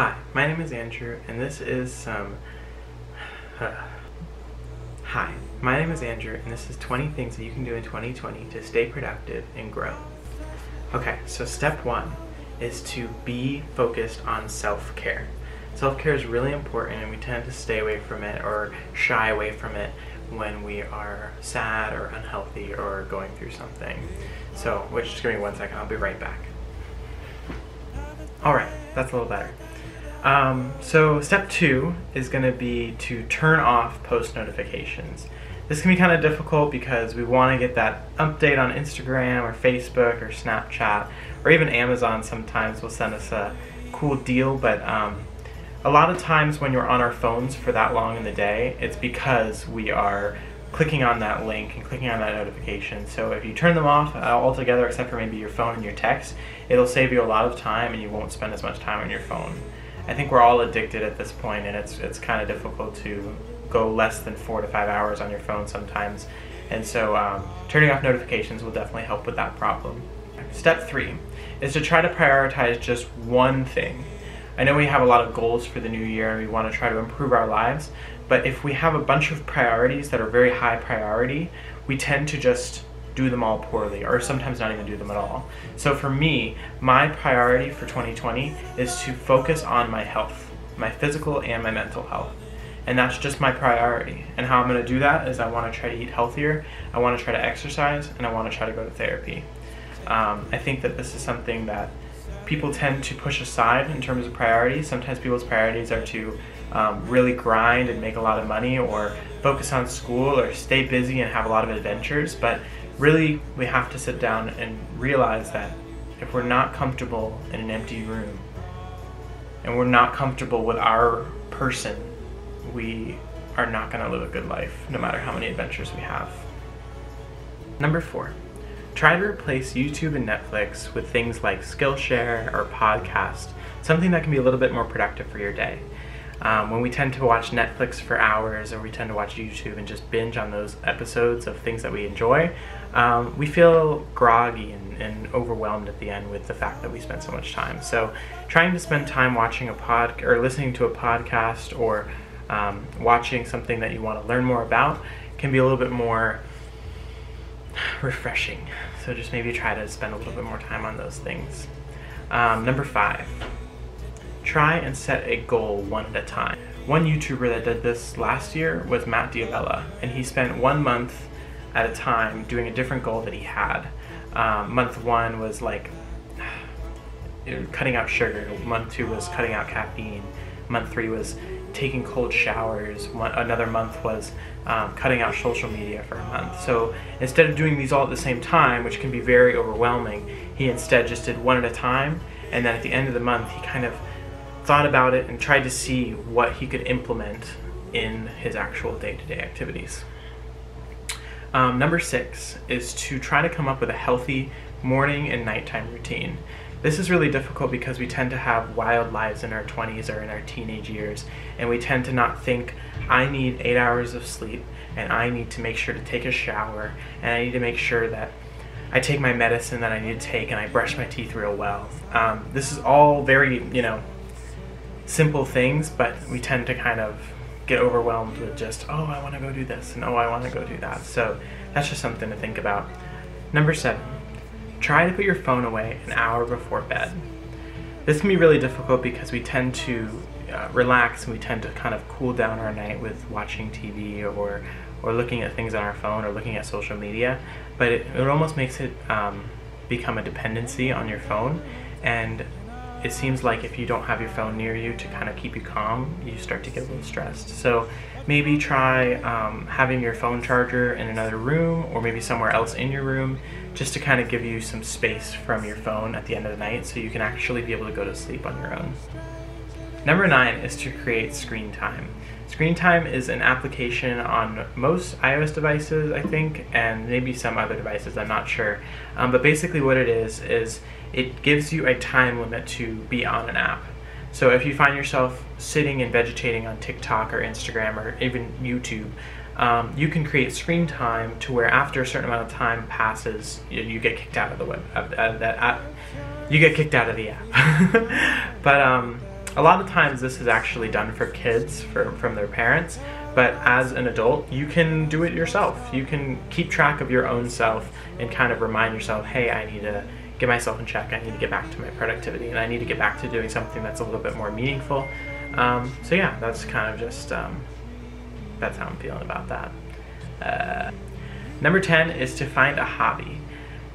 Hi, my name is Andrew, and this is some. Hi, my name is Andrew, and this is 20 things that you can do in 2020 to stay productive and grow. Okay, so step one is to be focused on self-care. Self-care is really important, and we tend to stay away from it or shy away from it when we are sad or unhealthy or going through something. So, just give me 1 second, I'll be right back. Alright, that's a little better. So step two is going to be to turn off post notifications. This can be kind of difficult because we want to get that update on Instagram or Facebook or Snapchat, or even Amazon sometimes will send us a cool deal, but a lot of times when you're on our phones for that long in the day, it's because we are clicking on that link and clicking on that notification. So if you turn them off altogether, except for maybe your phone and your text, it'll save you a lot of time and you won't spend as much time on your phone. I think we're all addicted at this point, and it's kind of difficult to go less than 4 to 5 hours on your phone sometimes. And so turning off notifications will definitely help with that problem. Step three is to try to prioritize just one thing. I know we have a lot of goals for the new year and we want to try to improve our lives, but if we have a bunch of priorities that are very high priority, we tend to just do them all poorly, or sometimes not even do them at all. So for me, my priority for 2020 is to focus on my health, my physical and my mental health. And that's just my priority. And how I'm going to do that is I want to try to eat healthier, I want to try to exercise, and I want to try to go to therapy. I think that this is something that people tend to push aside in terms of priorities. Sometimes people's priorities are to really grind and make a lot of money, or focus on school, or stay busy and have a lot of adventures. But really, we have to sit down and realize that if we're not comfortable in an empty room, and we're not comfortable with our person, we are not going to live a good life, no matter how many adventures we have. Number 4. Try to replace YouTube and Netflix with things like Skillshare or podcast, something that can be a little bit more productive for your day. When we tend to watch Netflix for hours, or we tend to watch YouTube and just binge on those episodes of things that we enjoy, we feel groggy and overwhelmed at the end with the fact that we spent so much time. So trying to spend time watching or listening to a podcast, or watching something that you want to learn more about can be a little bit more refreshing. So just maybe try to spend a little bit more time on those things. Number 5. Try and set a goal one at a time. One YouTuber that did this last year was Matt D'Avella, and he spent 1 month at a time doing a different goal that he had. Month 1 was like cutting out sugar. Month 2 was cutting out caffeine. Month 3 was taking cold showers. Another month was cutting out social media for a month. So instead of doing these all at the same time, which can be very overwhelming, he instead just did one at a time, and then at the end of the month he kind of thought about it and tried to see what he could implement in his actual day-to-day activities. Number 6 is to try to come up with a healthy morning and nighttime routine. This is really difficult because we tend to have wild lives in our 20s or in our teenage years, and we tend to not think, I need 8 hours of sleep, and I need to make sure to take a shower, and I need to make sure that I take my medicine that I need to take, and I brush my teeth real well. This is all very, simple things, but we tend to kind of get overwhelmed with just, oh, I want to go do this, and oh, I want to go do that. So that's just something to think about. Number 7. Try to put your phone away an hour before bed. This can be really difficult because we tend to relax, and we tend to kind of cool down our night with watching TV or looking at things on our phone or looking at social media, but it almost makes it become a dependency on your phone, and it seems like if you don't have your phone near you to kind of keep you calm, you start to get a little stressed. So maybe try having your phone charger in another room, or maybe somewhere else in your room, just to kind of give you some space from your phone at the end of the night so you can actually be able to go to sleep on your own. Number 9 is to create screen time. Screen time is an application on most iOS devices, I think, and maybe some other devices, I'm not sure. But basically what it is it gives you a time limit to be on an app. So if you find yourself sitting and vegetating on TikTok or Instagram or even YouTube, you can create screen time to where after a certain amount of time passes, you get kicked out of the app. You get kicked out of the app. But A lot of times this is actually done for kids from their parents, but as an adult, you can do it yourself. You can keep track of your own self and kind of remind yourself, hey, I need to get myself in check. I need to get back to my productivity, and I need to get back to doing something that's a little bit more meaningful. So yeah, that's kind of just, that's how I'm feeling about that. Number 10 is to find a hobby.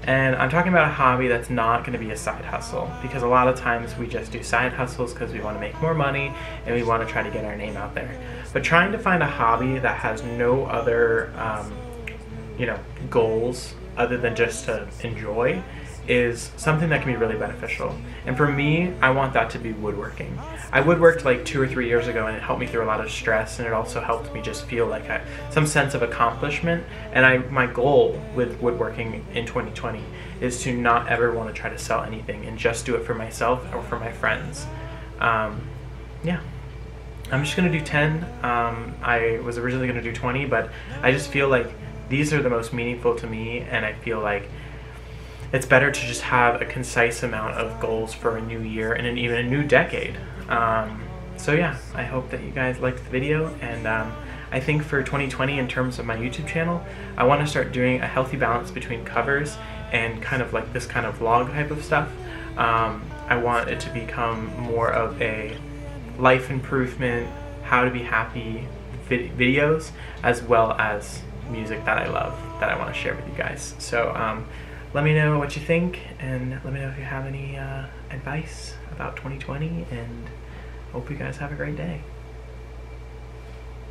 And I'm talking about a hobby that's not going to be a side hustle, because a lot of times we just do side hustles because we want to make more money and we want to try to get our name out there. But trying to find a hobby that has no other, goals other than just to enjoy is something that can be really beneficial. And for me, I want that to be woodworking. I woodworked like 2 or 3 years ago, and it helped me through a lot of stress, and it also helped me just feel like some sense of accomplishment. And my goal with woodworking in 2020 is to not ever want to try to sell anything and just do it for myself or for my friends. Yeah. I'm just going to do 10. I was originally going to do 20, but I just feel like these are the most meaningful to me, and I feel like it's better to just have a concise amount of goals for a new year and even a new decade. So yeah, I hope that you guys liked the video, and I think for 2020, in terms of my YouTube channel, I want to start doing a healthy balance between covers and kind of like this kind of vlog type of stuff. I want it to become more of a life improvement, how to be happy videos, as well as music that I love, that I want to share with you guys. So let me know what you think, and let me know if you have any advice about 2020, and hope you guys have a great day.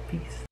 Peace.